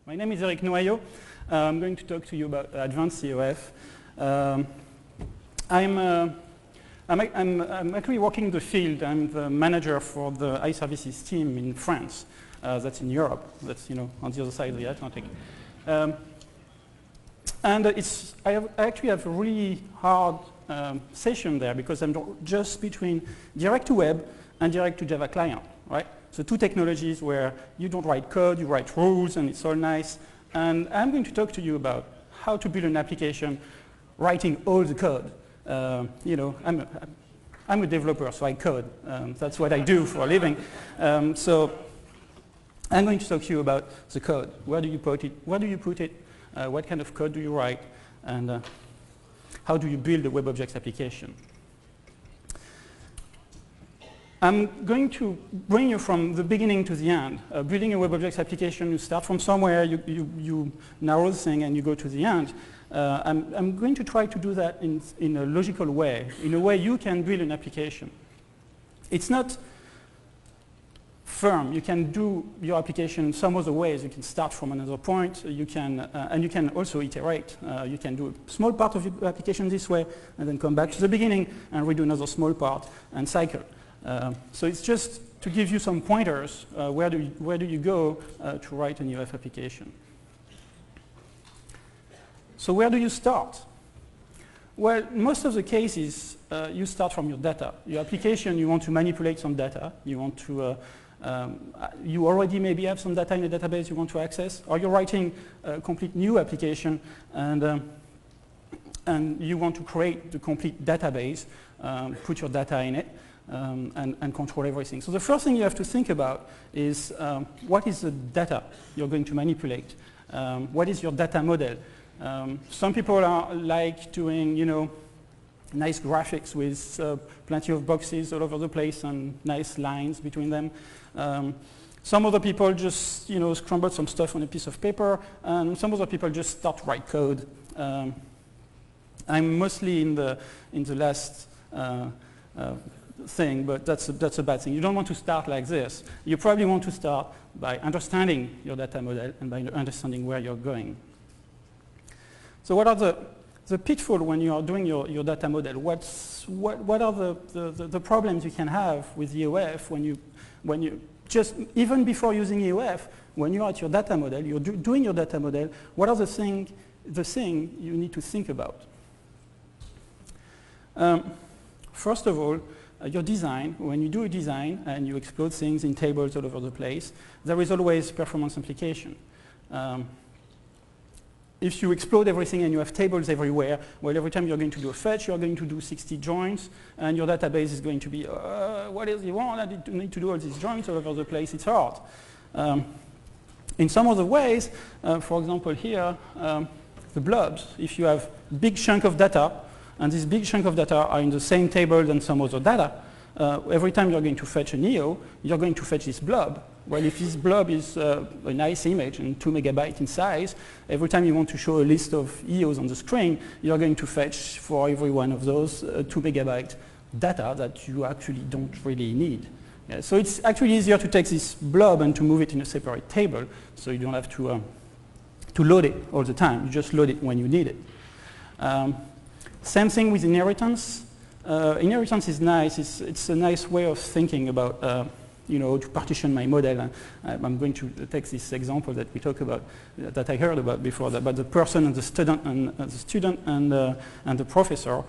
My name is Eric Noyau. I'm going to talk to you about Advanced EOF. I'm actually working in the field. I'm the manager for the iServices team in France. That's in Europe. That's on the other side of the Atlantic. And I actually have a really hard session there because I'm just between direct-to-web and direct-to-Java client, right? So two technologies where you don't write code, you write rules, and it's all nice. And I'm going to talk to you about how to build an application writing all the code. I'm a developer, so I code. That's what I do for a living. So I'm going to talk to you about the code. Where do you put it? Where do you put it? What kind of code do you write? And how do you build a web objects application? I'm going to bring you from the beginning to the end. Building a web objects application, you start from somewhere, you narrow the thing, and you go to the end. I'm going to try to do that in a logical way, in a way you can build an application. It's not firm. You can do your application some other ways. You can start from another point. You can, and you can also iterate. You can do a small part of your application this way, and then come back to the beginning and redo another small part and cycle. So it's just to give you some pointers. Where do you go to write an EOF application? So where do you start? Well, most of the cases, you start from your data. Your application, you want to manipulate some data. You want to, you already maybe have some data in a database you want to access, or you're writing a complete new application, and you want to create the complete database, put your data in it. And control everything. So the first thing you have to think about is what is the data you're going to manipulate? What is your data model? Some people like doing, nice graphics with plenty of boxes all over the place and nice lines between them. Some other people just, scramble some stuff on a piece of paper, and some other people just start to write code. I'm mostly in the last thing, but that's a bad thing. You don't want to start like this. You probably want to start by understanding your data model and by understanding where you're going. So what are the pitfalls when you are doing your data model? What are the problems you can have with EOF when you just, even before using EOF, when you're at your data model, you're doing your data model, what are the thing you need to think about? First of all, your design, when you do a design and you explode things in tables all over the place, there is always performance implication. If you explode everything and you have tables everywhere, well, every time you're going to do a fetch, you're going to do 60 joins, and your database is going to be, what else do you want? I need to do all these joins all over the place. It's hard. In some other ways, for example here, the blobs, if you have big chunk of data, and this big chunk of data are in the same table than some other data, every time you're going to fetch an EO, you're going to fetch this blob. Well, if this blob is a nice image and 2 megabytes in size, every time you want to show a list of EOs on the screen, you're going to fetch for every one of those 2 megabyte data that you actually don't really need. Yeah, so it's actually easier to take this blob and to move it in a separate table, so you don't have to load it all the time. You just load it when you need it. Same thing with inheritance. Inheritance is nice. It's a nice way of thinking about, to partition my model. I'm going to take this example that we talked about, that I heard about before, about the person and the student and the professor.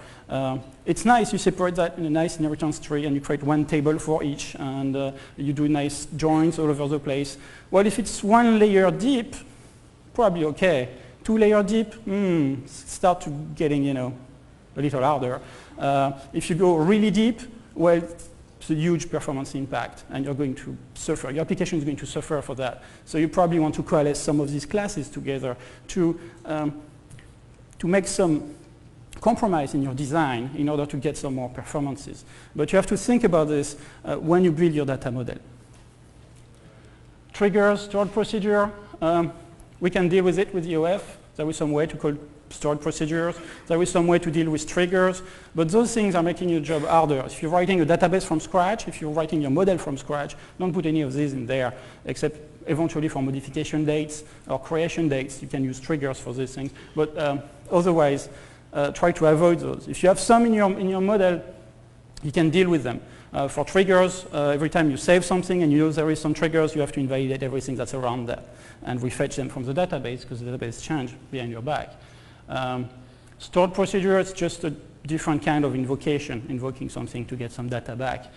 It's nice. You separate that in a nice inheritance tree, and you create one table for each, and you do nice joins all over the place. Well, if it's 1 layer deep, probably okay. 2 layer deep, start to getting, a little harder. If you go really deep, well, it's a huge performance impact, and you're going to suffer. Your application is going to suffer for that. So you probably want to coalesce some of these classes together to make some compromise in your design in order to get some more performances. But you have to think about this when you build your data model. Triggers, stored procedure, we can deal with it with EOF. There is some way to call stored procedures. There is some way to deal with triggers, but those things are making your job harder. If you're writing a database from scratch, if you're writing your model from scratch, don't put any of these in there, except eventually for modification dates or creation dates. You can use triggers for these things, but otherwise, try to avoid those. If you have some in your model, you can deal with them. For triggers, every time you save something and you know there is some triggers, you have to invalidate everything that's around that and refetch them from the database because the database changed behind your back. Stored procedure is just a different kind of invocation, invoking something to get some data back.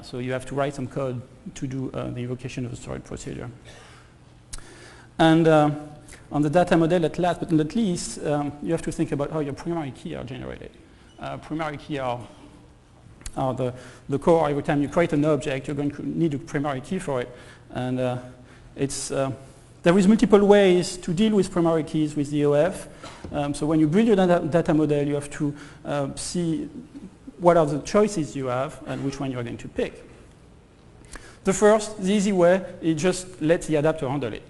So you have to write some code to do the invocation of a stored procedure. And on the data model, at last but not least, you have to think about how your primary key are generated. Primary key are the core. Every time you create an object, you're going to need a primary key for it. And there is multiple ways to deal with primary keys with EOF. So when you build your data model, you have to see what are the choices you have and which one you're going to pick. The easy way, is just let the adapter handle it.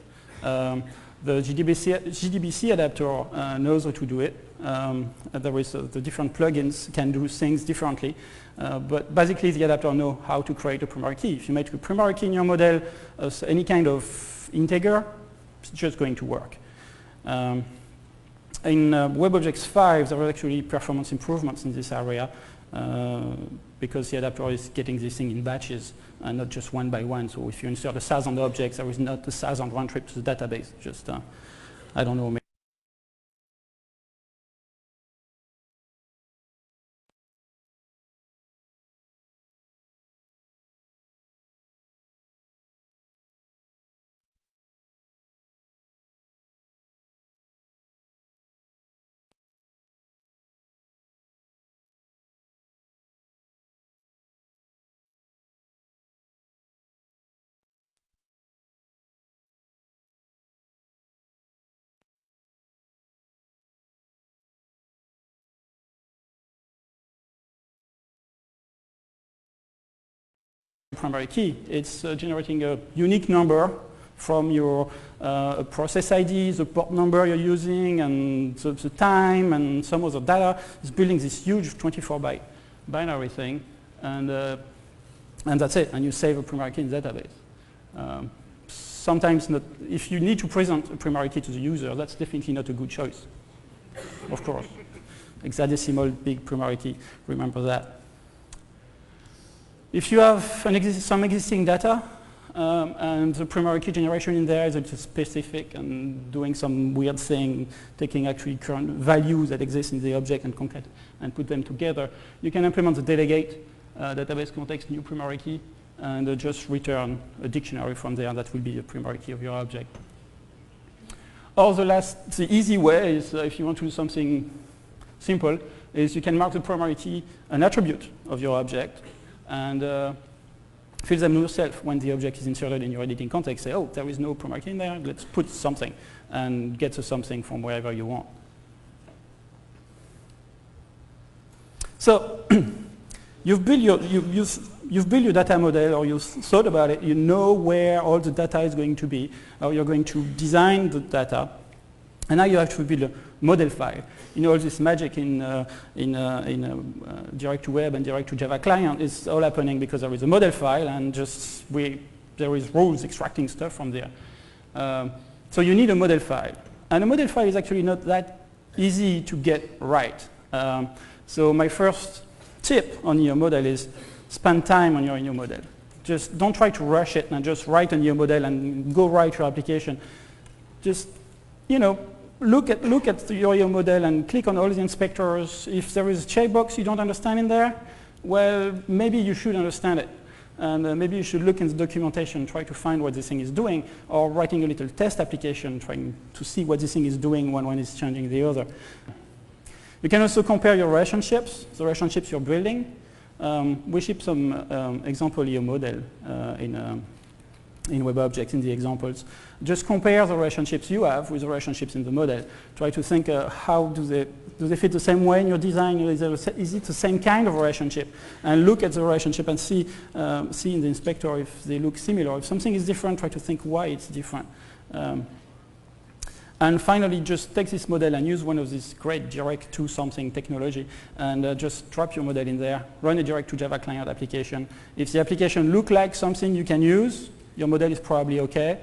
The GDBC adapter knows how to do it. There is the different plugins can do things differently, but basically the adapter knows how to create a primary key. If you make a primary key in your model, any kind of integer, it's just going to work. In WebObjects 5, there are actually performance improvements in this area because the adapter is getting this thing in batches and not just one by one. So if you insert 1,000 objects, there is not 1,000 round trip to the database. Just, I don't know. Primary key. It's generating a unique number from your process ID, the port number you're using, and the time, and some other data. It's building this huge 24-byte binary thing, and that's it. And you save a primary key in the database. Sometimes, not, if you need to present a primary key to the user, that's definitely not a good choice. Of course, hexadecimal big primary key. Remember that. If you have some existing data and the primary key generation in there is just specific and doing some weird thing, taking actually current values that exist in the object and put them together, you can implement the delegate database context new primary key and just return a dictionary from there. That will be the primary key of your object. Or the easy way is if you want to do something simple, is you can mark the primary key an attribute of your object and fill them yourself when the object is inserted in your editing context. Say, oh, there is no primary key in there, let's put something and get to something from wherever you want. So you've built your data model, or you've thought about it, you know where all the data is going to be, how you're going to design the data, and now you have to build a model file. You know, all this magic in direct-to-web and direct-to-Java client is all happening because there is a model file and just there is rules extracting stuff from there. So you need a model file. And a model file is actually not that easy to get right. So my first tip on your model is spend time on your new model. Just don't try to rush it and just write a new model and go write your application. Just, you know, look at your model and click on all the inspectors. If there is a checkbox you don't understand in there, well, maybe you should understand it. And maybe you should look in the documentation, try to find what this thing is doing, or writing a little test application, trying to see what this thing is doing when one is changing the other. You can also compare your relationships, the relationships you're building. We ship some example EO model in WebObjects, in the examples. Just compare the relationships you have with the relationships in the model. Try to think how do they fit the same way in your design? Is it the same kind of relationship? And look at the relationship and see in the inspector if they look similar. If something is different, try to think why it's different. And finally, just take this model and use one of these great direct to something technology and just drop your model in there, run a direct to Java client application. If the application looks like something you can use, your model is probably okay.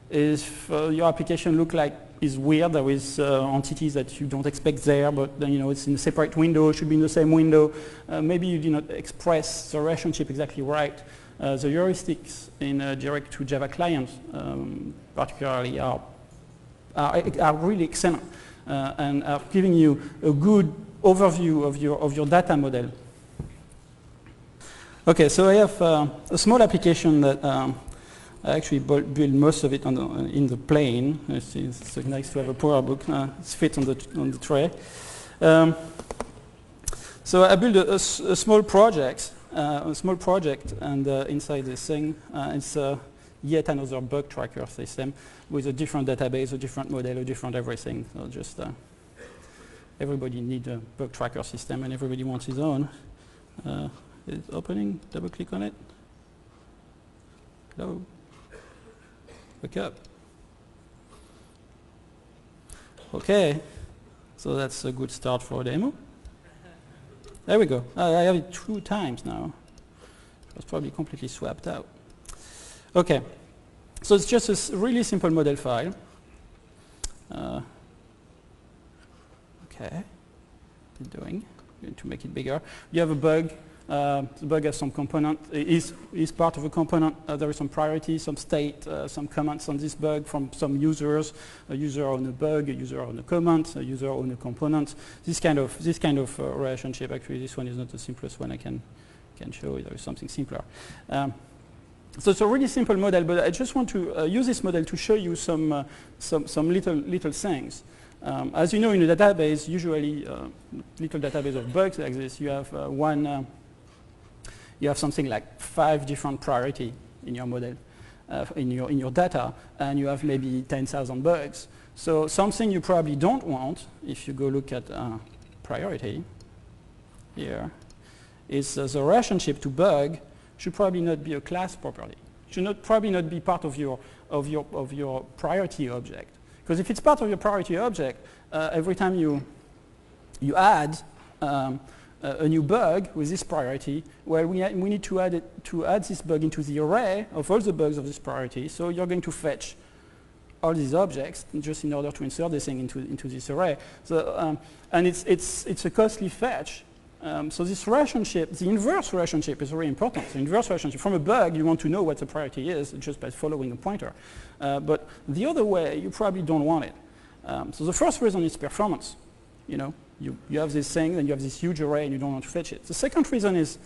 If your application looks like is weird, there is entities that you don't expect there, but then, it's in a separate window, should be in the same window. Maybe you did not express the relationship exactly right. The heuristics in direct to Java clients particularly are really excellent and are giving you a good overview of your data model. Okay, so I have a small application that I actually built most of it in the plane. It's so nice to have a PowerBook. It's fit on the tray. So I built a small project, and inside this thing, it's yet another bug tracker system with a different database, a different model, a different everything. So just everybody needs a bug tracker system, and everybody wants his own. It's opening. Double click on it. Hello. Wake up. Okay. So that's a good start for a demo. There we go. I have it 2 times now. It was probably completely swapped out. Okay. So it's just a really simple model file. Okay. What's it doing? I'm going to make it bigger. You have a bug. The bug has some component, is part of a component. There is some priority, some state, some comments on this bug from some users. A user on a bug, a user on a comment, a user on a component. This kind of relationship. Actually, this one is not the simplest one I can show. There is something simpler. So it's a really simple model, but I just want to use this model to show you some little things. As you know, in a database, usually little database of bugs like this, you have you have something like 5 different priority in your model, in your data, and you have maybe 10,000 bugs. So something you probably don't want, if you go look at priority here, is the relationship to bug should probably not be a class property. Should probably not be part of your priority object. Because if it's part of your priority object, every time you add a new bug with this priority, well, we need to add this bug into the array of all the bugs of this priority. So you're going to fetch all these objects just in order to insert this thing into this array. So and it's a costly fetch. So this relationship, the inverse relationship, is very important. The inverse relationship from a bug, you want to know what the priority is just by following a pointer. But the other way, you probably don't want it. So the first reason is performance. You have this thing, and you have this huge array, and you don't want to fetch it. The second reason is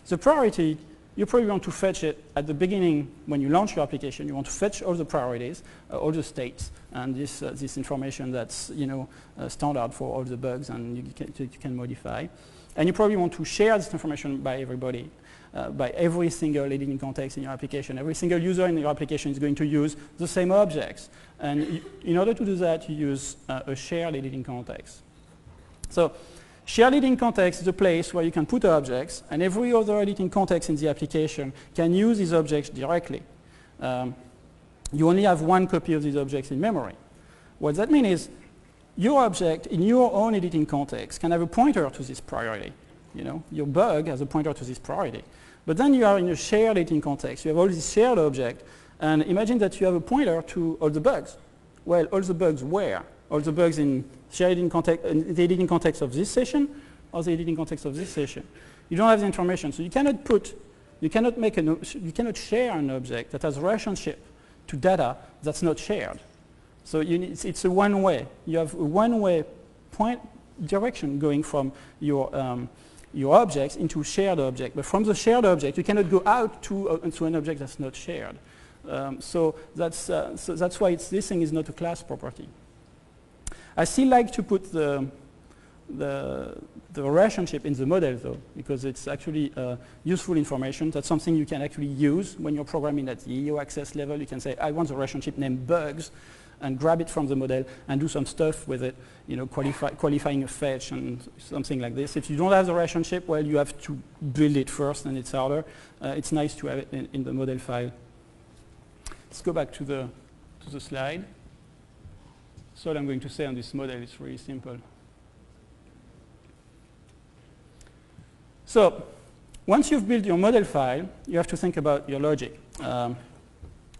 the priority. You probably want to fetch it at the beginning when you launch your application. You want to fetch all the priorities, all the states, and this information that's standard for all the bugs, and you can modify. And you probably want to share this information by everybody, by every single editing context in your application. Every single user in your application is going to use the same objects. And in order to do that, you use a shared editing context. So shared editing context is a place where you can put objects, and every other editing context in the application can use these objects directly. You only have 1 copy of these objects in memory. What that means is your object in your own editing context can have a pointer to this priority. Your bug has a pointer to this priority. But then you are in a shared editing context. You have all these shared objects, and imagine that you have a pointer to all the bugs. Well, all the bugs where? All the bugs in shared editing context, the editing context of this session, or the editing context of this session. You don't have the information, so you cannot share an object that has a relationship to data that's not shared. So it's a one-way. You have a one-way direction going from your objects into shared object. But from the shared object, you cannot go out to an object that's not shared. So that's why this thing is not a class property. I still like to put the relationship in the model, though, because it's actually useful information. That's something you can actually use when you're programming at the EO access level. You can say, I want a relationship named bugs, and grab it from the model and do some stuff with it, qualifying a fetch and something like this. If you don't have the relationship, well, you have to build it first, and it's harder. It's nice to have it in the model file. Let's go back to the slide. So all I'm going to say on this model is really simple. So once you've built your model file, you have to think about your logic.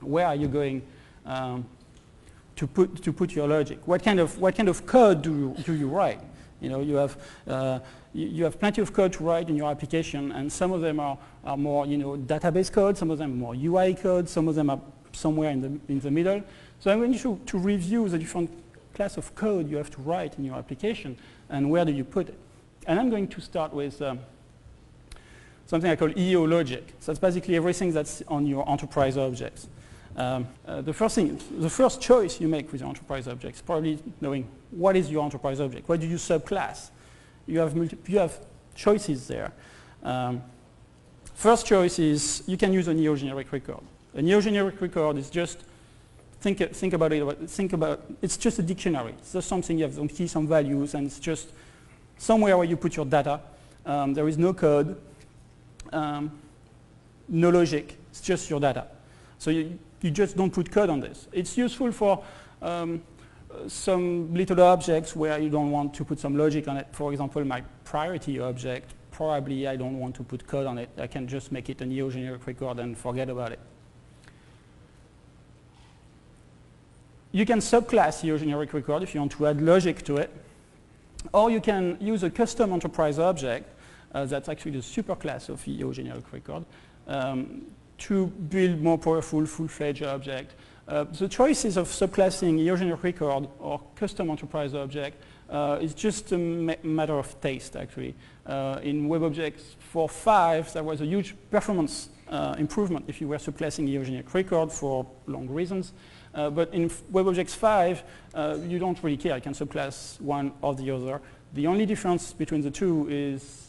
Where are you going to put your logic? What kind of code do you write? You know, you have plenty of code to write in your application, and some of them are more, you know, database code, some of them are more UI code, some of them are somewhere in the middle. So I'm going to review the different class of code you have to write in your application, and where do you put it. And I'm going to start with something I call EO logic. So that's basically everything that's on your enterprise objects. The first choice you make with your enterprise objects is probably knowing what is your enterprise object. What do you subclass? You have choices there. First choice is you can use a neo generic record. A neo generic record is just think about it. It's just a dictionary. It's just something you have some key, some values, and it's just somewhere where you put your data. There is no code, no logic. It's just your data. So you just don't put code on this. It's useful for some little objects where you don't want to put some logic on it. For example, my priority object, probably I don't want to put code on it. I can just make it a neo generic record and forget about it. You can subclass EO generic record if you want to add logic to it. Or you can use a custom enterprise object, that's actually the superclass of EO generic record, to build more powerful, full-fledged object. The choices of subclassing EO generic record or custom enterprise object is just a matter of taste, actually. In WebObjects 4.5, there was a huge performance improvement if you were subclassing EO generic record for long reasons. But in WebObjects 5, you don't really care. You can subclass one or the other. The only difference between the two is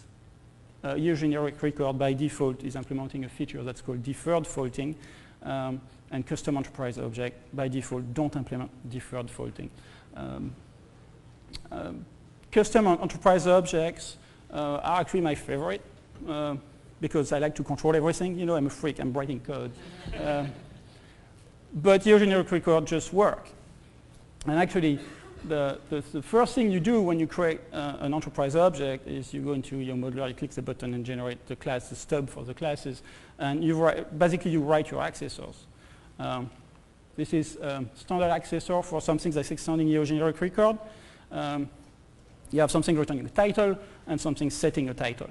EO generic record by default is implementing a feature that's called deferred faulting, and custom enterprise object by default don't implement deferred faulting. Custom enterprise objects are actually my favorite because I like to control everything. You know, I'm a freak. I'm writing code. But EO generic record just work. And actually, the first thing you do when you create an enterprise object is you go into your modeler, you click the button and generate the class, the stub for the classes, and basically you write your accessors. This is standard accessor for something that's extending EO generic record. You have something returning a title and something setting a title.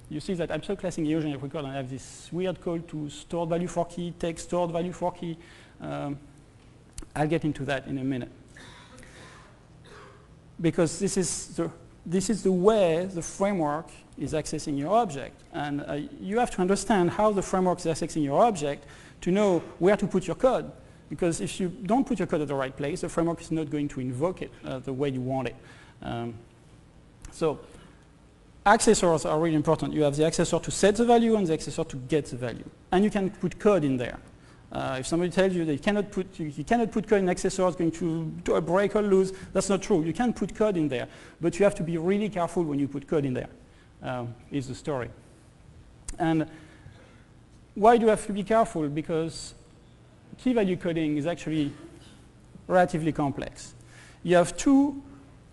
You see that I'm subclassing EO generic record and I have this weird call to stored value for key, take stored value for key. I'll get into that in a minute. Because this is the way the framework is accessing your object. And you have to understand how the framework is accessing your object to know where to put your code. Because if you don't put your code at the right place, the framework is not going to invoke it the way you want it. So accessors are really important. You have the accessor to set the value and the accessor to get the value. And you can put code in there. If somebody tells you that you cannot put code in accessor, it's going to do a break or lose, that's not true. You can put code in there, but you have to be really careful when you put code in there, is the story. And why do you have to be careful? Because key value coding is actually relatively complex. You have two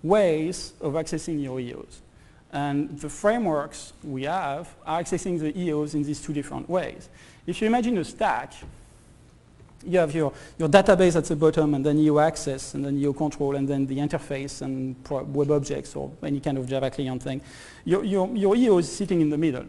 ways of accessing your EOs. And the frameworks we have are accessing the EOs in these two different ways. If you imagine a stack, you have your database at the bottom, and then EO access, and then EO control, and then the interface and web objects or any kind of Java client thing. Your EO is sitting in the middle.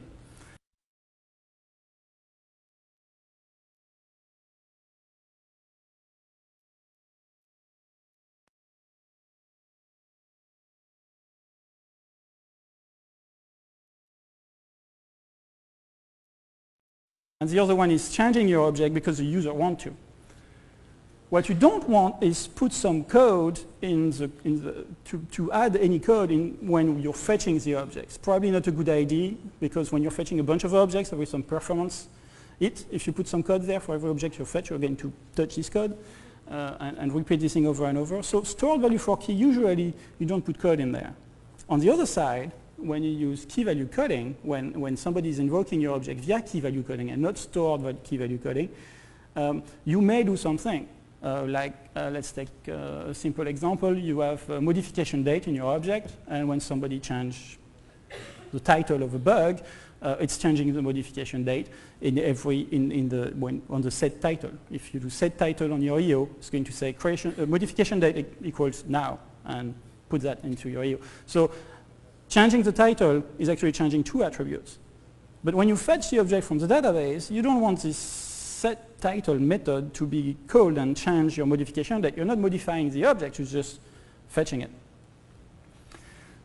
And the other one is changing your object because the user wants to. What you don't want is put some code to add any code in when you're fetching the objects. Probably not a good idea because when you're fetching a bunch of objects, there is some performance hit. If you put some code there for every object you fetch, you're going to touch this code and repeat this thing over and over. So stored value for key, usually you don't put code in there. On the other side, when you use key value coding, when somebody is invoking your object via key value coding and not stored key value coding, you may do something. Let's take a simple example. You have a modification date in your object, and when somebody changes the title of a bug, it's changing the modification date on the set title. If you do set title on your EO, it's going to say modification date equals now, and put that into your EO. So changing the title is actually changing two attributes. But when you fetch the object from the database, you don't want this set title method to be called and change your modification date. You're not modifying the object, you're just fetching it.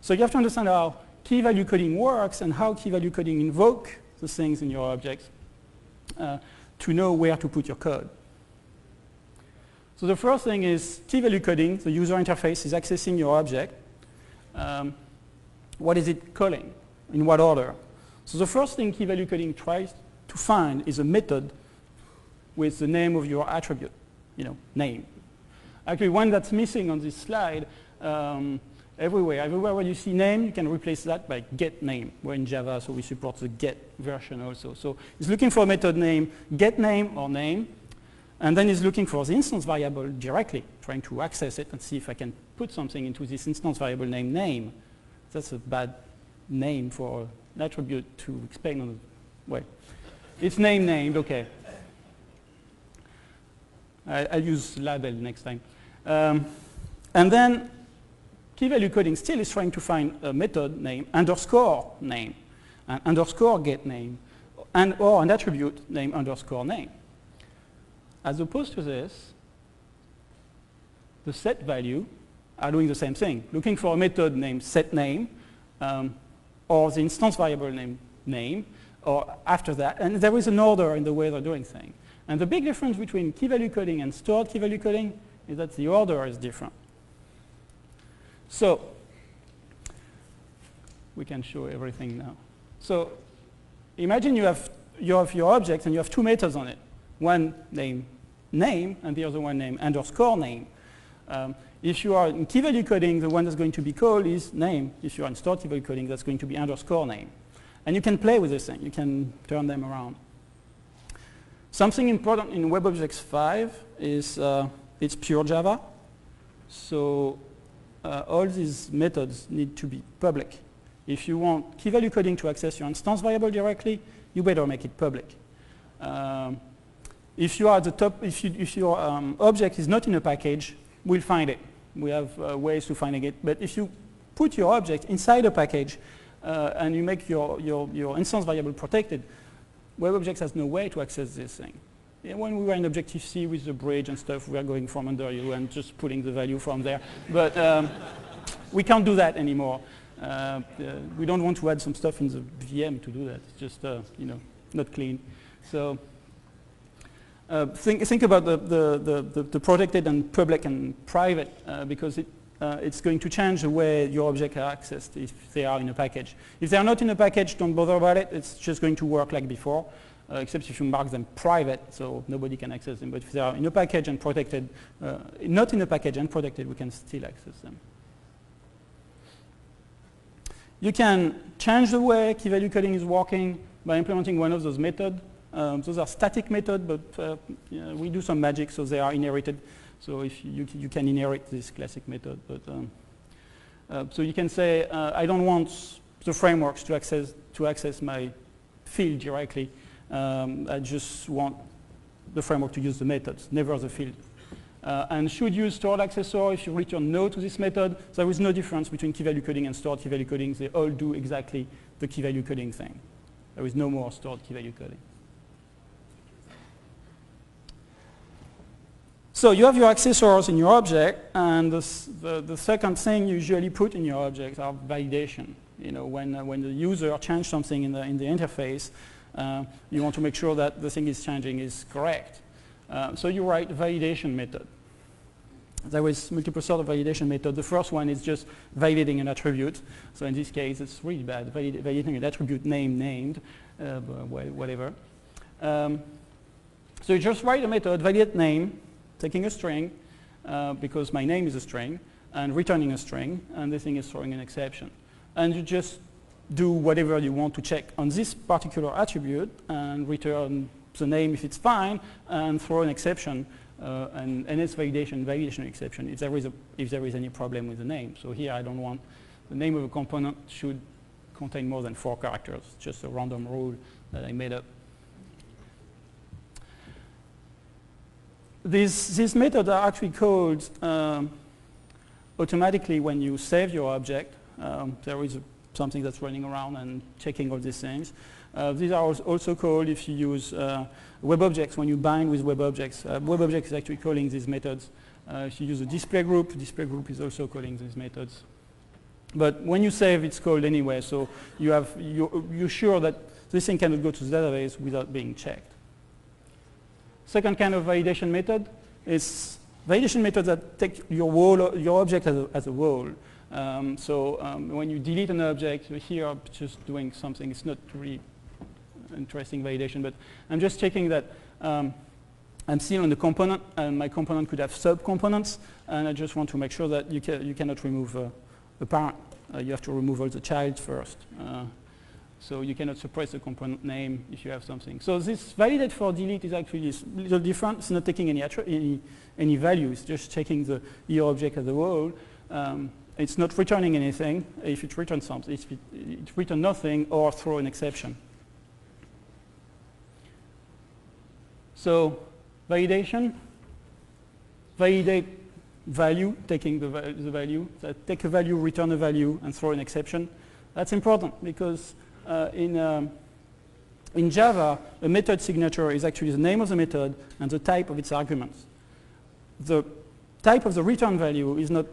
So you have to understand how key value coding works and how key value coding invoke the things in your objects to know where to put your code. So the first thing is key value coding. The user interface is accessing your object. What is it calling? In what order? So the first thing key value coding tries to find is a method with the name of your attribute, name. Actually, one that's missing on this slide, everywhere where you see name, you can replace that by get name. We're in Java, so we support the get version also. So it's looking for a method name, get name or name, and then it's looking for the instance variable directly, trying to access it and see if I can put something into this instance variable named name. That's a bad name for an attribute to explain on the way. It's named, okay. I'll use label next time. And then key value coding still is trying to find a method name underscore name, and underscore get name, or an attribute name underscore name. As opposed to this, the set value are doing the same thing, looking for a method named set name, or the instance variable name, or after that, and there is an order in the way they're doing things. And the big difference between key value coding and stored key value coding is that the order is different. So we can show everything now. So imagine you have your object and you have two methods on it. One named name and the other one named underscore name. If you are in key value coding, the one that's going to be called is name. If you are in stored key value coding, that's going to be underscore name. And you can play with this thing. You can turn them around. Something important in WebObjects 5 is it's pure Java. So all these methods need to be public. If you want key value coding to access your instance variable directly, you better make it public. If you are at the top, if your object is not in a package, we'll find it. We have ways to finding it. But if you put your object inside a package and you make your instance variable protected, WebObjects has no way to access this thing. When we were in Objective-C with the bridge and stuff, we are going from under you and just pulling the value from there. But we can't do that anymore. We don't want to add some stuff in the VM to do that. It's just not clean. So think about the protected and public and private because it's going to change the way your objects are accessed if they are in a package. If they are not in a package, don't bother about it. It's just going to work like before. Except if you mark them private, so nobody can access them. But if they are in a package and protected, not in a package and protected, we can still access them. You can change the way key value coding is working by implementing one of those methods. Those are static methods, but we do some magic, so they are inherited. So if you can inherit this classic method. But so you can say, I don't want the frameworks to access my field directly. I just want the framework to use the methods, never the field. And should use stored accessor if you return no to this method. There is no difference between key value coding and stored key value coding. They all do exactly the key value coding thing. There is no more stored key value coding. So you have your accessors in your object, and the second thing you usually put in your object are validation. When the user changes something in the interface, you want to make sure that the thing is changing is correct. So you write a validation method. There is multiple sort of validation method. The first one is just validating an attribute. So in this case, it's really bad, validating an attribute named, whatever. So you just write a method, validate name, taking a string, because my name is a string, and returning a string, and the thing is throwing an exception. And you just do whatever you want to check on this particular attribute and return the name if it's fine and throw an exception and NS validation exception if there is any problem with the name. So here I don't want the name of a component should contain more than 4 characters, just a random rule that I made up. These methods are actually called automatically when you save your object. There is something that's running around and checking all these things. These are also called, if you use web objects, when you bind with web objects. Web object is actually calling these methods. If you use a display group is also calling these methods. But when you save, it's called anyway, so you're sure that this thing cannot go to the database without being checked. Second kind of validation method is validation methods that take your object as a whole. When you delete an object, here I'm just doing something, it's not really interesting validation, but I'm just checking that I'm still on the component, and my component could have sub-components, and I just want to make sure that you cannot remove a parent. You have to remove all the child first. So you cannot suppress the component name if you have something. So this validate for delete is actually a little different. It's not taking any value. It's just checking your object as a whole. It's not returning anything. If it returns something, it returns nothing or throw an exception. So validation, validate value, taking the value. So take a value, return a value, and throw an exception. That's important because in Java, a method signature is actually the name of the method and the type of its arguments. The type of the return value is not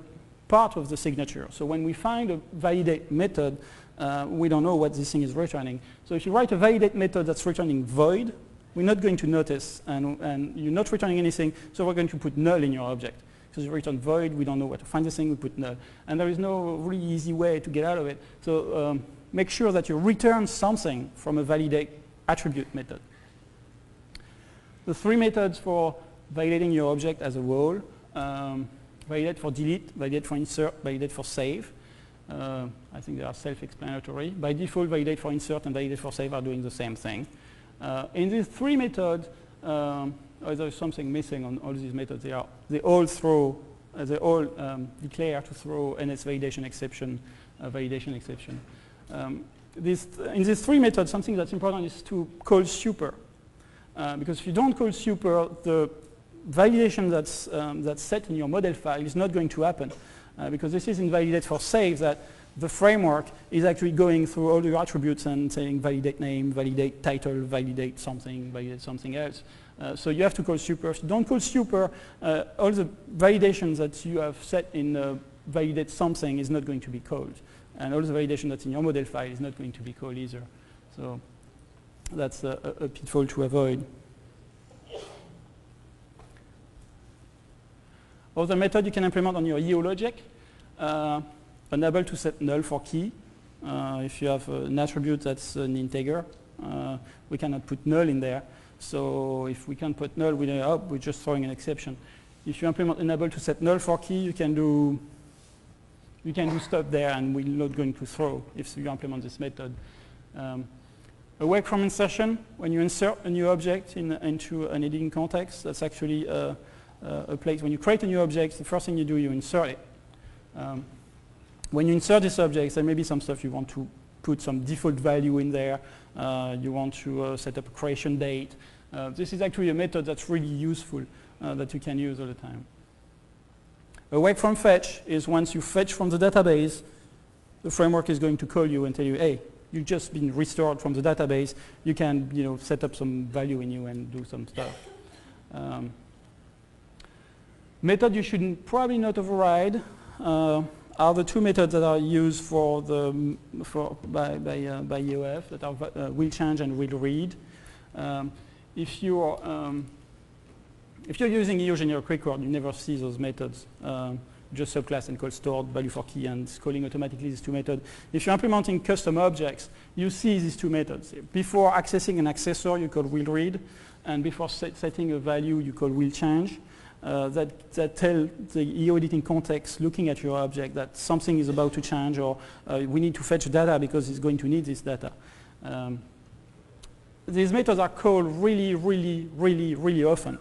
part of the signature. So when we find a validate method, we don't know what this thing is returning. So if you write a validate method that's returning void, we're not going to notice, and you're not returning anything, so we're going to put null in your object. Because you return void, we don't know where to find this thing, we put null. And there is no really easy way to get out of it. So make sure that you return something from a validate attribute method. The 3 methods for validating your object as a whole, validate for delete, validate for insert, validate for save. I think they are self-explanatory. By default, validate for insert and validate for save are doing the same thing. In these 3 methods, there's something missing on all these methods. They all declare to throw NS validation exception, in these 3 methods, something that's important is to call super. Because if you don't call super, the validation that's set in your model file is not going to happen. Because this is in validate for save that the framework is actually going through all your attributes and saying validate name, validate title, validate something else. So you have to call super. If you don't call super, all the validations that you have set in validate something is not going to be called. And all the validation that's in your model file is not going to be called either. So that's a pitfall to avoid. Other method you can implement on your EO logic, enable to set null for key. If you have an attribute that's an integer, we cannot put null in there. So if we can put null, we're just throwing an exception. If you implement enable to set null for key, you can do stuff there, and we're not going to throw if you implement this method. Away from insertion, when you insert a new object into an editing context, that's actually a place. When you create a new object, the first thing you do, you insert it. When you insert this object, there may be some stuff you want to put some default value in there. You want to set up a creation date. This is actually a method that's really useful that you can use all the time. Awake from fetch is once you fetch from the database, the framework is going to call you and tell you, hey, you've just been restored from the database. You can set up some value in you and do some stuff. Method you should probably not override are the 2 methods that are used by EOF that are will change and will read. If you're using EO generic record, you never see those methods. Just subclass and call stored value for key and calling automatically these 2 methods. If you're implementing custom objects, you see these 2 methods. Before accessing an accessor, you call will read, and before setting a value, you call will change. That tell the EO editing context looking at your object that something is about to change, or we need to fetch data because it's going to need this data. These methods are called really, really, really, really often.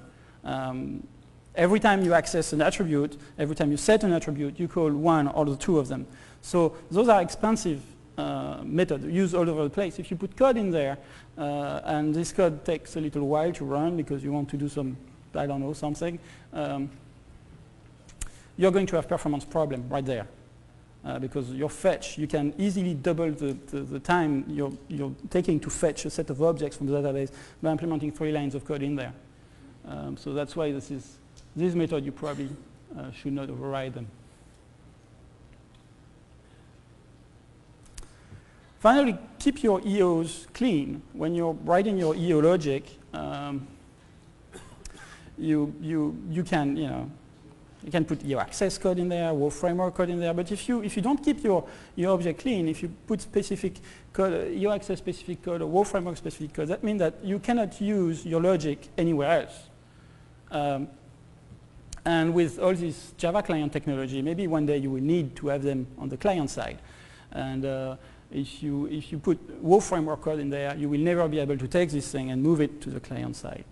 Every time you access an attribute, every time you set an attribute, you call one or the two of them. So those are expensive methods used all over the place. If you put code in there, and this code takes a little while to run because you want to do some, I don't know, something, you're going to have performance problem right there. Because your fetch, you can easily double the time you're taking to fetch a set of objects from the database by implementing 3 lines of code in there. So that's why this method, you probably should not override them. Finally, keep your EOs clean. When you're writing your EO logic, you can put EO access code in there, WoW framework code in there. But if you don't keep your object clean, if you put specific code, EO access specific code or WoW framework specific code, that means that you cannot use your logic anywhere else. And with all this Java client technology, maybe one day you will need to have them on the client side. And if you put WoW framework code in there, you will never be able to take this thing and move it to the client side.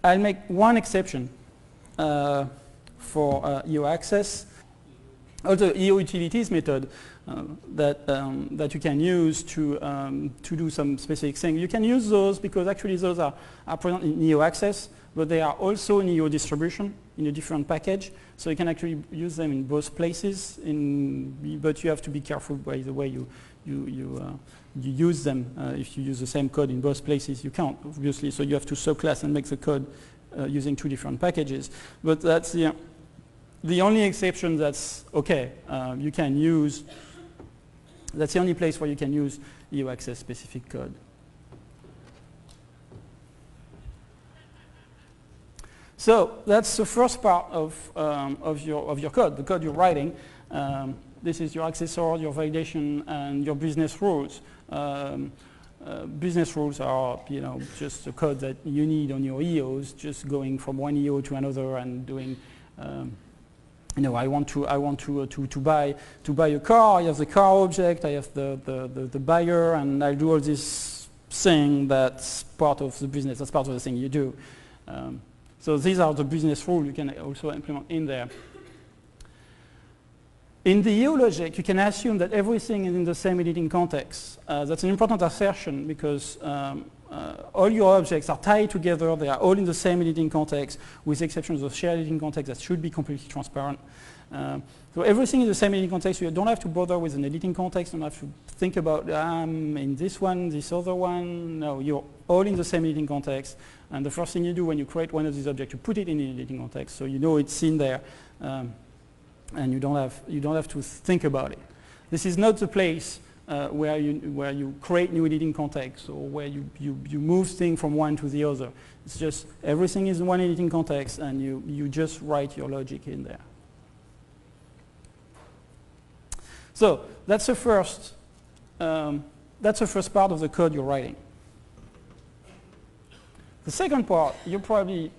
I'll make one exception for EO access. Also, EO utilities method that you can use to do some specific thing. You can use those because actually those are present in EO access, but they are also in EO distribution in a different package. So you can actually use them in both places. But you have to be careful by the way you use them. If you use the same code in both places, you can't, obviously. So you have to subclass and make the code using 2 different packages. But that's the only exception that's okay. You can use, that's the only place where you can use EO access specific code. So that's the first part of your code, the code you're writing. This is your accessor, your validation, and your business rules. Business rules are, just the code that you need on your EOs, just going from one EO to another and doing, I want to buy a car. I have the car object. I have the buyer, and I do all this thing that's part of the business. That's part of the thing you do. So these are the business rules you can also implement in there. In the EO logic, you can assume that everything is in the same editing context. That's an important assertion because all your objects are tied together. They are all in the same editing context, with exceptions of shared editing context that should be completely transparent. So everything is the same editing context. You don't have to bother with an editing context. You don't have to think about, in this one, this other one. No, you're all in the same editing context. And the first thing you do when you create one of these objects, you put it in the editing context, so you know it's in there. And you don't have to think about it. This is not the place where you create new editing context or where you move things from one to the other. It's just everything is in one editing context, and you just write your logic in there. So that's the first part of the code you're writing. The second part, I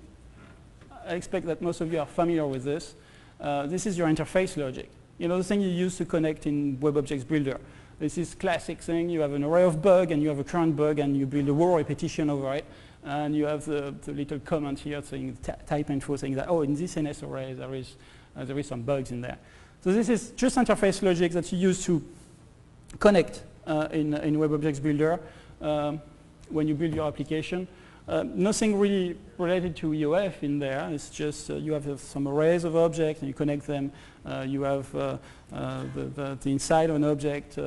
expect that most of you are familiar with this. This is your interface logic. The thing you use to connect in Web Objects Builder. This is classic thing. You have an array of bugs, and you have a current bug, and you build a WoW repetition over it. And you have the little comment here saying type info saying that, in this NS array there is some bugs in there. So this is just interface logic that you use to connect in Web Objects Builder when you build your application. Nothing really related to EOF in there. It's just you have some arrays of objects and you connect them. You have the inside of an object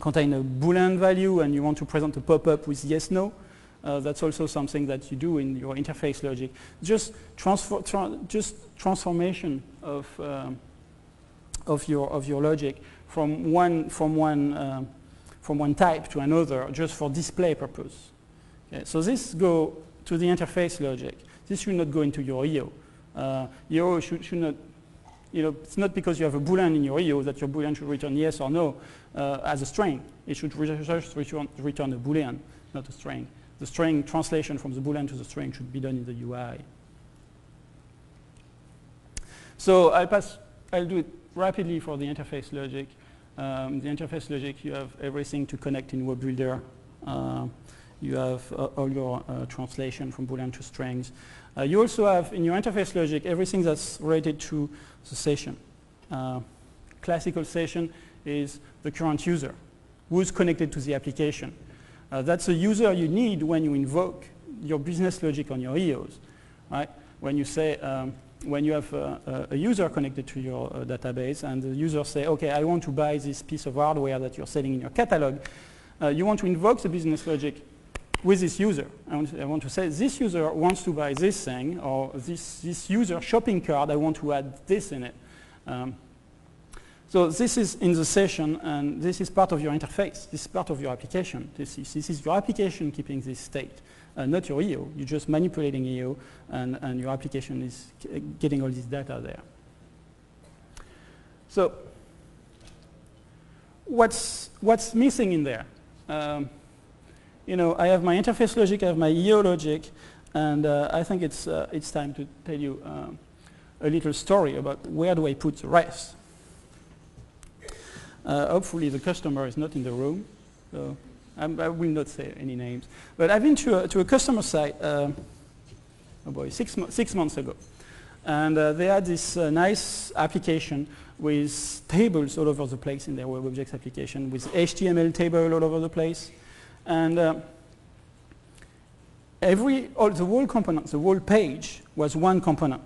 contain a Boolean value, and you want to present a pop-up with yes, no. That's also something that you do in your interface logic. Just transformation of your logic from one type to another, just for display purpose. Okay, so this go to the interface logic. This should not go into your EO. EO should not, it's not because you have a Boolean in your EO that your Boolean should return yes or no as a string. It should just return a Boolean, not a string. The string translation from the Boolean to the string should be done in the UI. So I'll do it rapidly for the interface logic. The interface logic, you have everything to connect in Web Builder. You have all your translation from Boolean to strings. You also have in your interface logic everything that's related to the session. Classical session is the current user who's connected to the application. That's a user you need when you invoke your business logic on your EOs, right? When you say, when you have a user connected to your database and the user say, okay, I want to buy this piece of hardware that you're selling in your catalog, you want to invoke the business logic with this user. I want to say this user wants to buy this thing, or this user shopping cart, I want to add this in it. So this is in the session, and this is part of your interface. This is part of your application. This is your application keeping this state, not your EO. You're just manipulating EO, and your application is getting all this data there. So what's missing in there? You know, I have my interface logic, I have my EO logic, and I think it's time to tell you a little story about where do I put the rest. Hopefully the customer is not in the room, so I will not say any names. But I've been to a customer site, oh boy, 6 months ago. And they had this nice application with tables all over the place in their web objects application, with HTML table all over the place. And the whole component, the whole page was one component,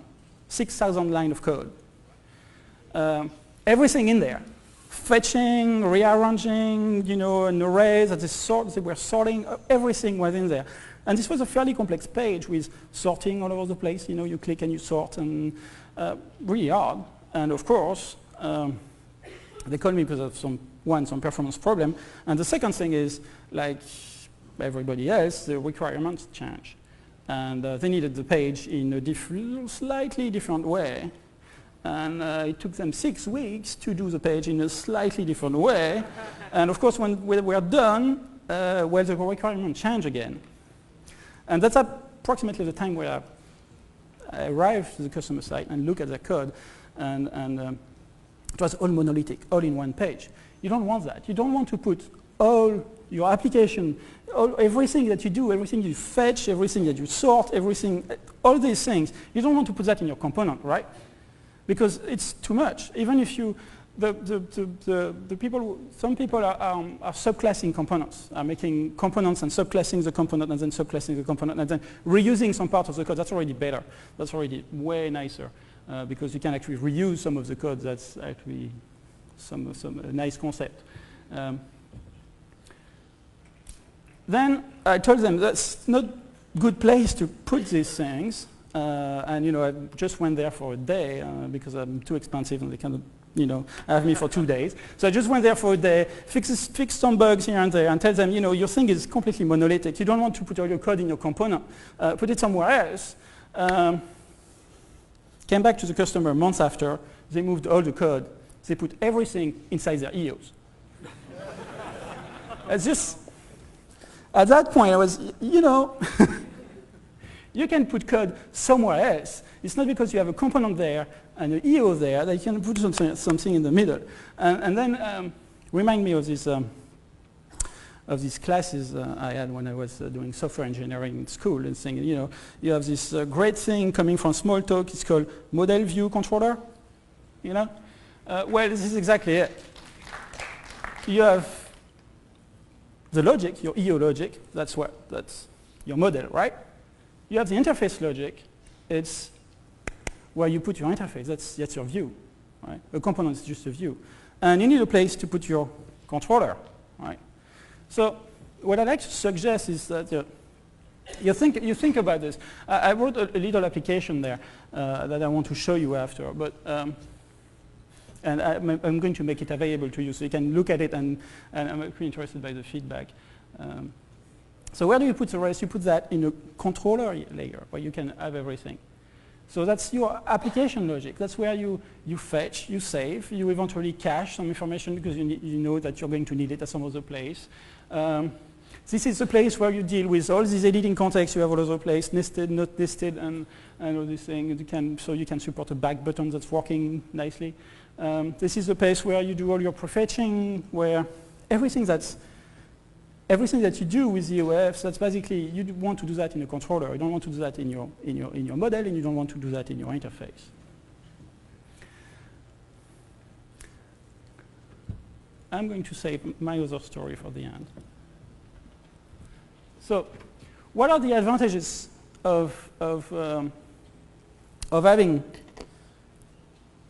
6,000 lines of code. Everything in there. Fetching, rearranging, you know, an array that they were sorting, everything was in there. And this was a fairly complex page with sorting all over the place. You know, you click and you sort, and really hard. And of course, they called me because of some performance problem. And the second thing is, like everybody else, the requirements change. And they needed the page in a slightly different way. And it took them 6 weeks to do the page in a slightly different way. And of course, when we were done, well, the requirement changed again. And that's approximately the time where I arrived to the customer site and looked at the code. And it was all monolithic, all in one page. You don't want that. You don't want to put all your application, everything that you do, everything you fetch, everything that you sort, everything, all these things. You don't want to put that in your component, right? Because it's too much. Even if you, some people are subclassing components, are making components and subclassing the component and then subclassing the component and then reusing some part of the code. That's already better. That's already way nicer because you can actually reuse some of the code. That's actually a nice concept. Then I told them that's not a good place to put these things. And you know, I just went there for a day because I'm too expensive and they kind of, you know, have me for 2 days. So I just went there for a day, fixed some bugs here and there, and tell them, you know, your thing is completely monolithic. You don't want to put all your code in your component. Put it somewhere else. Came back to the customer months after. They moved all the code. They put everything inside their EOs. It's just, at that point, I was, you know, you can put code somewhere else. It's not because you have a component there and an EO there that you can put something in the middle. And then remind me of these classes I had when I was doing software engineering in school and saying, you know, you have this great thing coming from Smalltalk. It's called model view controller. You know? Well, this is exactly it. You have the logic, your EO logic. That's your model, right? You have the interface logic. It's where you put your interface. That's your view, right? A component is just a view. And you need a place to put your controller, right? So what I'd like to suggest is that you think about this. I wrote a little application there that I want to show you after. But and I'm going to make it available to you so you can look at it, and I'm pretty interested by the feedback. So where do you put the rest? You put that in a controller layer where you can have everything. So that's your application logic. That's where you fetch, you save, you eventually cache some information because you know that you're going to need it at some other place. This is the place where you deal with all these editing contexts you have all over the place, nested, not nested, and all these things. So you can support a back button that's working nicely. This is the place where you do all your prefetching, where everything that's everything that you do with EOFs, that's basically, you want to do that in a controller. You don't want to do that in your model, and you don't want to do that in your interface. I'm going to save my other story for the end. So, what are the advantages of having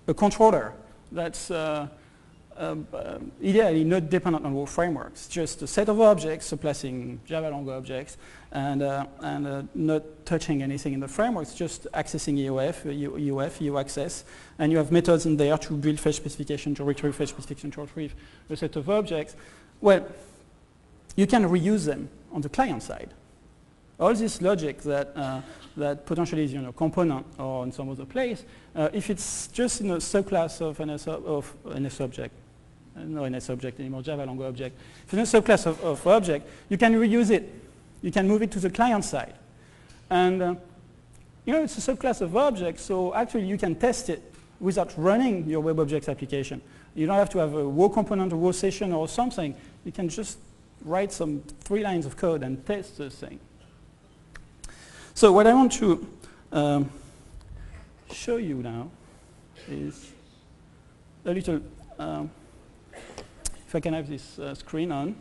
a controller that's ideally not dependent on raw frameworks, just a set of objects surpassing Java long objects, and not touching anything in the frameworks, just accessing EOF access, and you have methods in there to build fetch specification, to retrieve fetch specification, to retrieve a set of objects. Well, you can reuse them on the client side. All this logic that potentially is component or in some other place, if it's just in a subclass of NS object, no NS object anymore, Java long object, if it's a subclass of object, you can reuse it. You can move it to the client side. And it's a subclass of objects, so actually you can test it without running your WebObjects application. You don't have to have a raw component, a raw session or something. You can just write some 3 lines of code and test the thing. So what I want to show you now is a little, if I can have this screen on,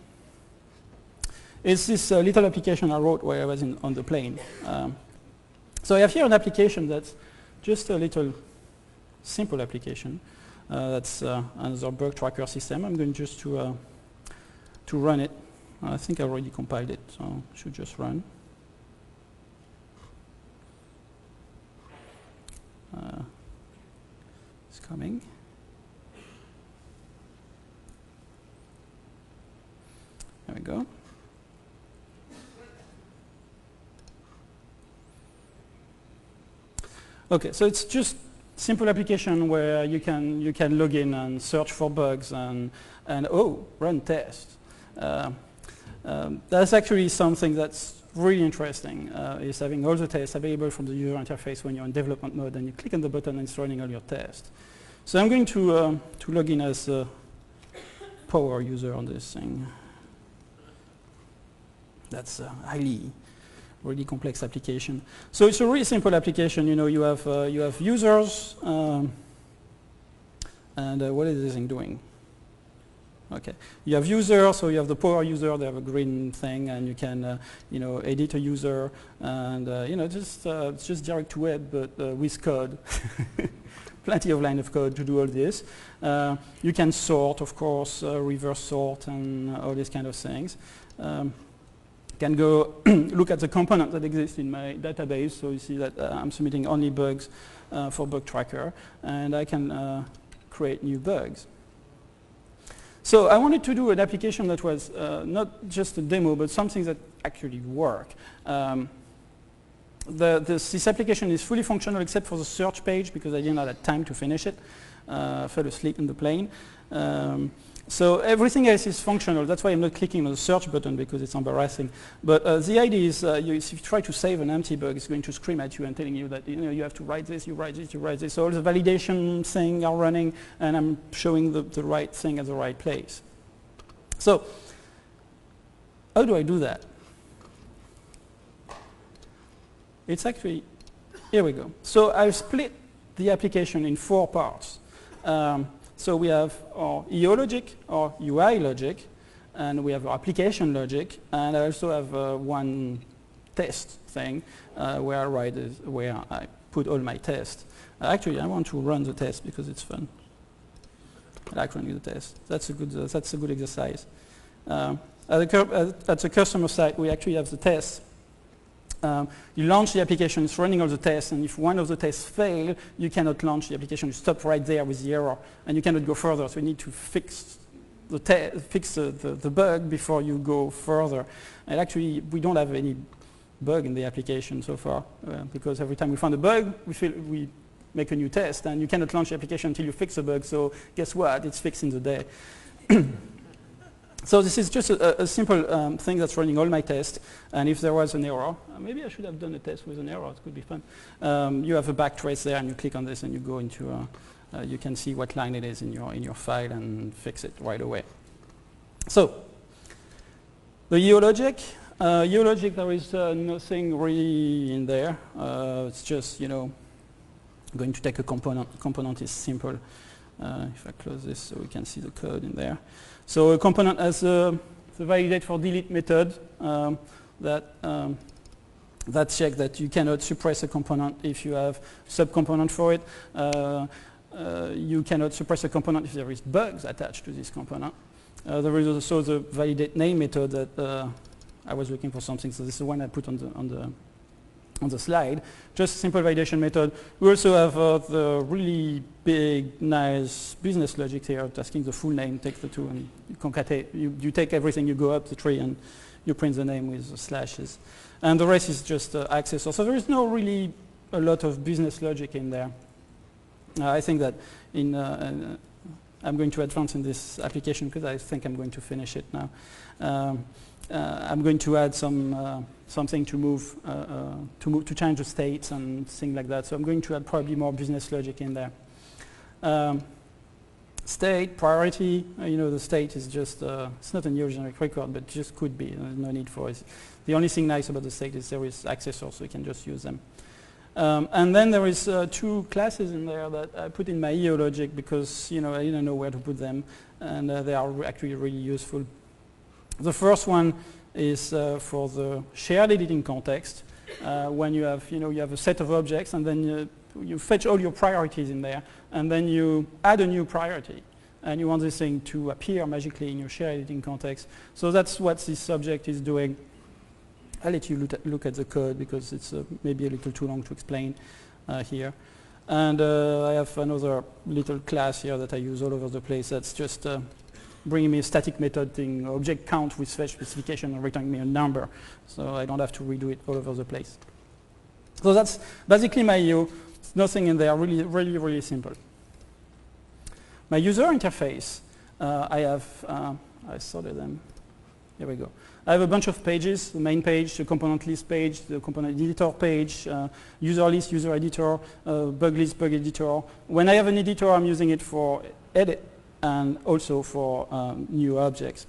is this little application I wrote while I was on the plane. So I have here an application that's just a little simple application. That's another bug tracker system. I'm going just to run it. I think I already compiled it, so it should just run. It's coming. There we go. Okay, so it's just simple application where you can log in and search for bugs and run tests. That's actually something that's really interesting, is having all the tests available from the user interface when you're in development mode, and you click on the button and it's running all your tests. So I'm going to log in as a power user on this thing. That's a really complex application. So it's a really simple application. You have users, and what is this thing doing? Okay, you have users, so you have the power user. They have a green thing, and you can, edit a user, and it's just direct to web, but with code. Plenty of line of code to do all this. You can sort, of course, reverse sort, and all these kind of things. Can go look at the component that exists in my database. So you see that I'm submitting only bugs for bug tracker, and I can create new bugs. So I wanted to do an application that was not just a demo, but something that actually worked. This application is fully functional except for the search page, because I didn't have time to finish it. Fell asleep in the plane. So everything else is functional. That's why I'm not clicking on the search button, because it's embarrassing. But the idea is, if you try to save an empty bug, it's going to scream at you and telling you that you have to write this, you write this, you write this. So all the validation things are running, and I'm showing the right thing at the right place. So how do I do that? It's actually, here we go. So I've split the application in 4 parts. So we have our EO logic, our UI logic, and we have our application logic, and I also have one test thing where I put all my tests. Actually, I want to run the test because it's fun. I like running the test. That's a good exercise. At the customer side, we actually have the tests. You launch the application, it's running all the tests, and if one of the tests fail, you cannot launch the application. You stop right there with the error, and you cannot go further. So you need to fix the bug before you go further. And actually, we don't have any bug in the application so far, because every time we find a bug, we make a new test, and you cannot launch the application until you fix the bug. So guess what? It's fixed in the day. So this is just a simple thing that's running all my tests, and if there was an error, maybe I should have done a test with an error, it could be fun. You have a backtrace there, and you click on this, and you go into, you can see what line it is in your file and fix it right away. So The EO logic. EO logic, there is nothing really in there. It's just, going to take a component. Component is simple. If I close this so we can see the code in there. So a component has the validate for delete method that checks that you cannot suppress a component if you have subcomponent for it. You cannot suppress a component if there is bugs attached to this component. There is also the validate name method that I was looking for something, so this is the one I put on the slide. Just a simple validation method. We also have the really big, nice business logic here, asking the full name, take the two, and you concatenate. You take everything, you go up the tree, and you print the name with the slashes. And the rest is just accessor. So there is no really a lot of business logic in there. I think that I'm going to advance in this application because I think I'm going to finish it now. I'm going to add something to change the states and things like that. So I'm going to add probably more business logic in there. State, priority, the state is just, it's not a new generic record, but just could be. There's no need for it. The only thing nice about the state is there is accessors, so you can just use them. And then there is two classes in there that I put in my EO logic because, I didn't know where to put them, and they are actually really useful. The first one is for the shared editing context, when you have, you have a set of objects, and then you fetch all your priorities in there, and then you add a new priority, and you want this thing to appear magically in your shared editing context. So that's what this object is doing. I'll let you look at the code because it's maybe a little too long to explain here. And I have another little class here that I use all over the place that's just bringing me a static method thing, object count with fetch specification and returning me a number. So I don't have to redo it all over the place. So that's basically my EO. Nothing in there, really, really, really simple. My user interface, I sorted them. Here we go. I have a bunch of pages, the main page, the component list page, the component editor page, user list, user editor, bug list, bug editor. When I have an editor, I'm using it for edit and also for new objects.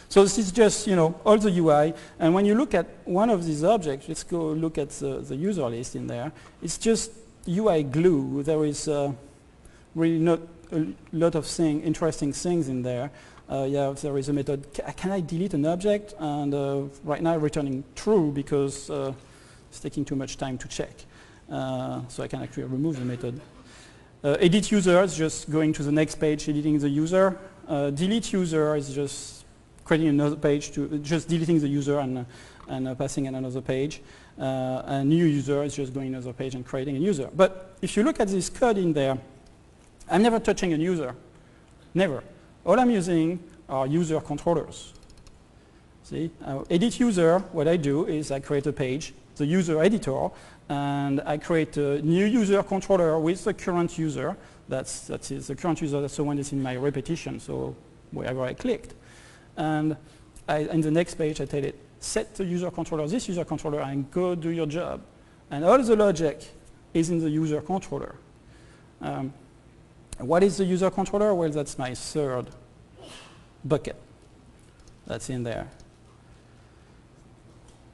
So this is just, all the UI. And when you look at one of these objects, let's go look at the user list in there. It's just UI glue. There is really not a lot of interesting things in there. There is a method, can I delete an object? And right now returning true because it's taking too much time to check. So I can actually remove the method. Edit user is just going to the next page, editing the user. Delete user is just creating another page, just deleting the user and passing in another page. And new user is just going another page and creating a user. But if you look at this code in there, I'm never touching a user, never. All I'm using are user controllers. See, edit user, what I do is I create a page, the user editor, and I create a new user controller with the current user. That's the current user, that's the one that's in my repetition, so wherever I clicked. And in the next page, I tell it, set the user controller, this user controller, and go do your job. And all the logic is in the user controller. What is the user controller? Well, that's my third bucket that's in there.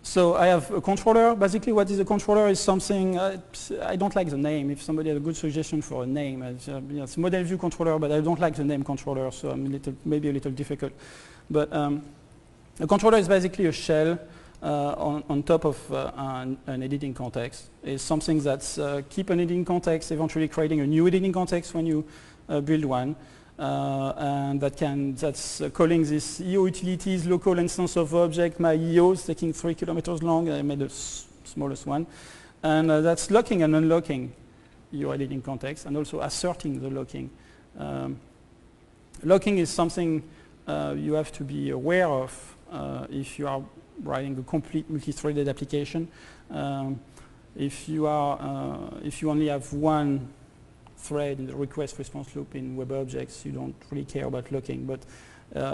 So I have a controller. Basically, what is a controller is something, I don't like the name. If somebody has a good suggestion for a name, it's a model view controller, but I don't like the name controller, so I'm maybe a little difficult. But a controller is basically a shell on top of an editing context. It's something that's keep an editing context, eventually creating a new editing context when you build one. And that's calling this EO utilities local instance of object. My EO is taking 3 kilometers long. I made the smallest one. And that's locking and unlocking your editing context and also asserting the locking. Locking is something you have to be aware of if you are writing a complete multi-threaded application. If you only have one thread in the request-response loop in web objects, you don't really care about locking. But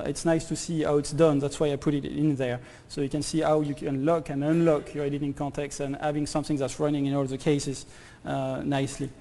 it's nice to see how it's done. That's why I put it in there. So you can see how you can lock and unlock your editing context and having something that's running in all the cases nicely.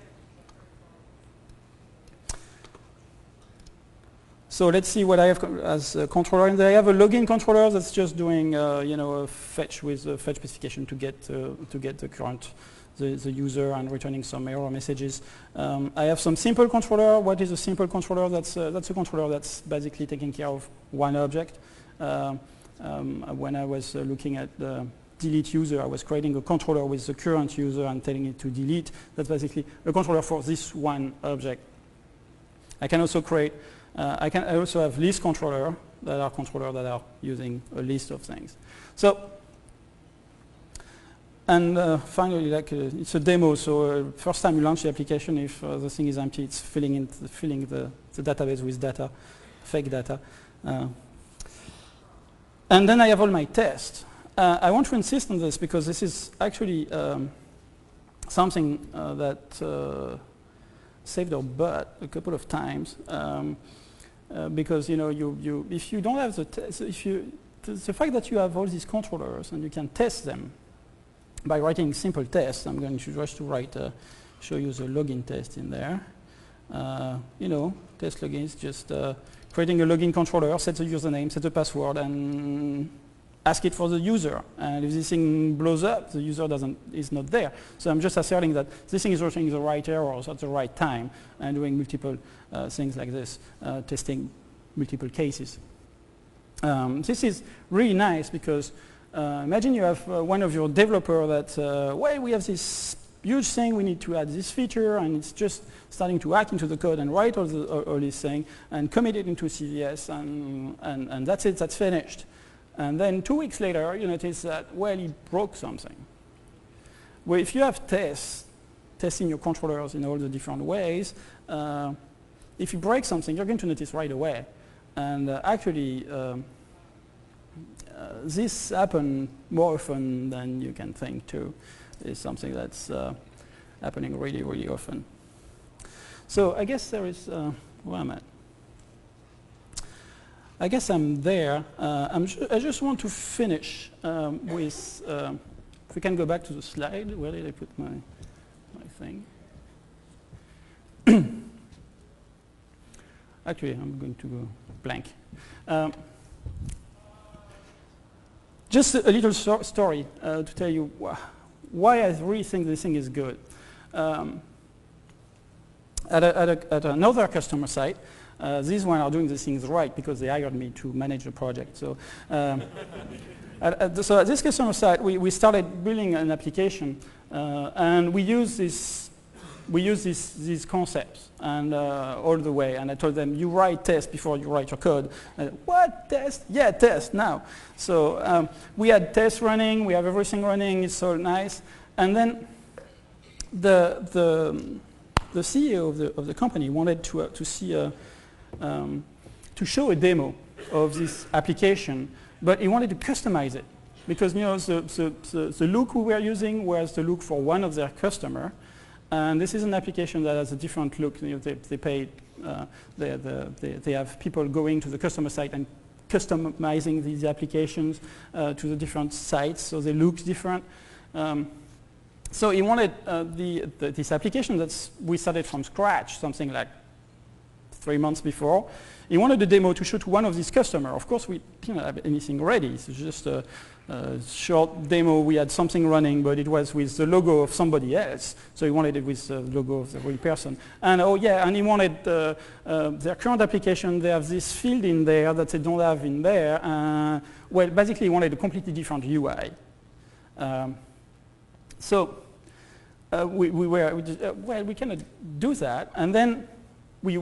So let's see what I have as a controller. And I have a login controller that's just doing, you know, a fetch with a fetch specification to get the current, the user, and returning some error messages. I have some simple controller. What is a simple controller? That's a controller that's basically taking care of one object. When I was looking at the delete user, I was creating a controller with the current user and telling it to delete. That's basically a controller for this one object. I can also create. I also have list controllers that are using a list of things. So, and finally, like it's a demo. So first time you launch the application, if the thing is empty, it's filling the database with data, fake data. And then I have all my tests. I want to insist on this because this is actually something that saved our butt a couple of times. Because you know, if you don't have the fact that you have all these controllers and you can test them by writing simple tests. I'm going to just show you the login test in there. You know, test logins, just creating a login controller, set the username, set the password, and ask it for the user. And if this thing blows up, the user is not there. So I'm just asserting that this thing is returning the right errors at the right time and doing multiple things like this, testing multiple cases. This is really nice because imagine you have one of your developer that, well, we have this huge thing, we need to add this feature, and it's just starting to hack into the code and write all this thing and commit it into CVS, and that's it, that's finished. And then 2 weeks later, you notice that, well, he broke something. Well, if you have testing your controllers in all the different ways, if you break something, you're going to notice right away. And actually, this happens more often than you can think, too. It's something that's happening really, really often. So I guess there is, where am I? I guess I'm there. I just want to finish with, if we can go back to the slide, where did I put my thing? Actually, I'm going to go blank. Just a little story to tell you why I really think this thing is good. At another customer site, these one are doing the things right because they hired me to manage the project. So, so at this customer site, we started building an application, and we use these concepts and all the way. And I told them, you write tests before you write your code. What test? Yeah, test now. So we had tests running. We have everything running. It's so nice. And then the CEO of the company wanted to see to show a demo of this application, but he wanted to customize it because, you know, the look we were using was the look for one of their customers. And this is an application that has a different look. You know, they have people going to the customer site and customizing these applications to the different sites, so they look different. So he wanted this application that we started from scratch, something like 3 months before. He wanted the demo to show to one of these customers. Of course, we didn't have anything ready. It's just a short demo. We had something running, but it was with the logo of somebody else. So he wanted it with the logo of the real person. And oh yeah, and he wanted their current application. They have this field in there that they don't have in there. Well, basically, he wanted a completely different UI. So we cannot do that. And then we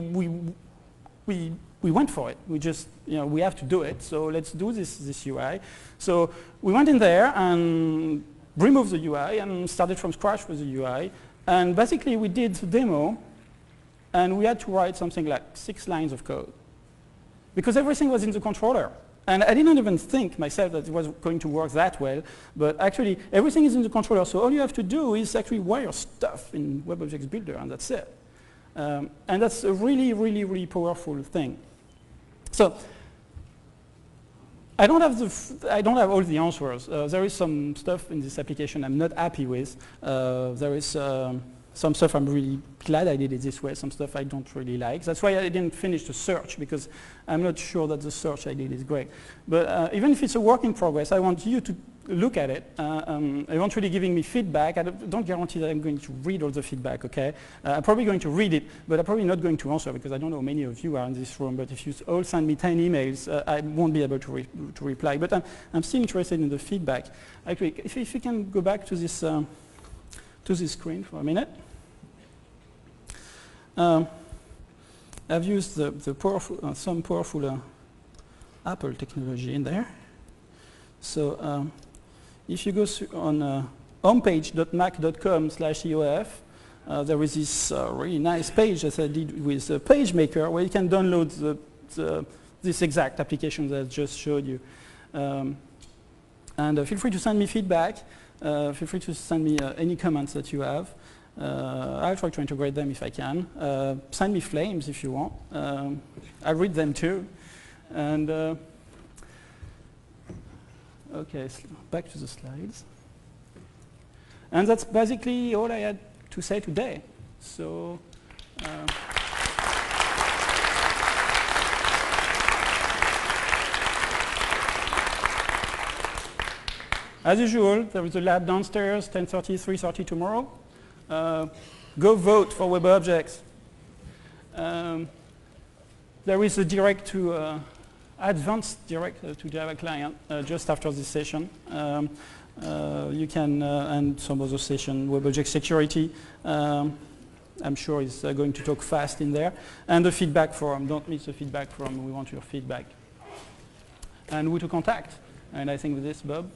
went for it. We just, you know, we have to do it. So let's do this UI. So we went in there and removed the UI and started from scratch with the UI. And basically, we did the demo, and we had to write something like 6 lines of code because everything was in the controller. And I didn't even think myself that it was going to work that well, but actually everything is in the controller. So all you have to do is actually wire stuff in WebObjects Builder, and that's it. And that's a really, really, really powerful thing. So I don't have all the answers. There is some stuff in this application I'm not happy with. There is Some stuff I'm really glad I did it this way, some stuff I don't really like. That's why I didn't finish the search, because I'm not sure that the search I did is great. But even if it's a work in progress, I want you to look at it, eventually giving me feedback. I don't guarantee that I'm going to read all the feedback, okay? I'm probably going to read it, but I'm probably not going to answer, because I don't know how many of you are in this room, but if you all send me 10 emails, I won't be able to reply. But I'm still interested in the feedback. Actually, if you can go back to this screen for a minute. I've used the powerful, some powerful Apple technology in there. So if you go on homepage.mac.com/EOF, there is this really nice page that I did with PageMaker, where you can download this exact application that I just showed you. And feel free to send me feedback. Feel free to send me any comments that you have. I'll try to integrate them if I can. Send me flames if you want. I'll read them too. And okay, back to the slides. And that's basically all I had to say today. So. As usual, there is a lab downstairs, 10:30, 3:30 tomorrow. Go vote for web objects. There is a direct to advanced direct to Java client just after this session. You can and some other session, web object security. I'm sure is going to talk fast in there. And the feedback forum. Don't miss the feedback forum. We want your feedback. And who to contact. And I think with this, Bob.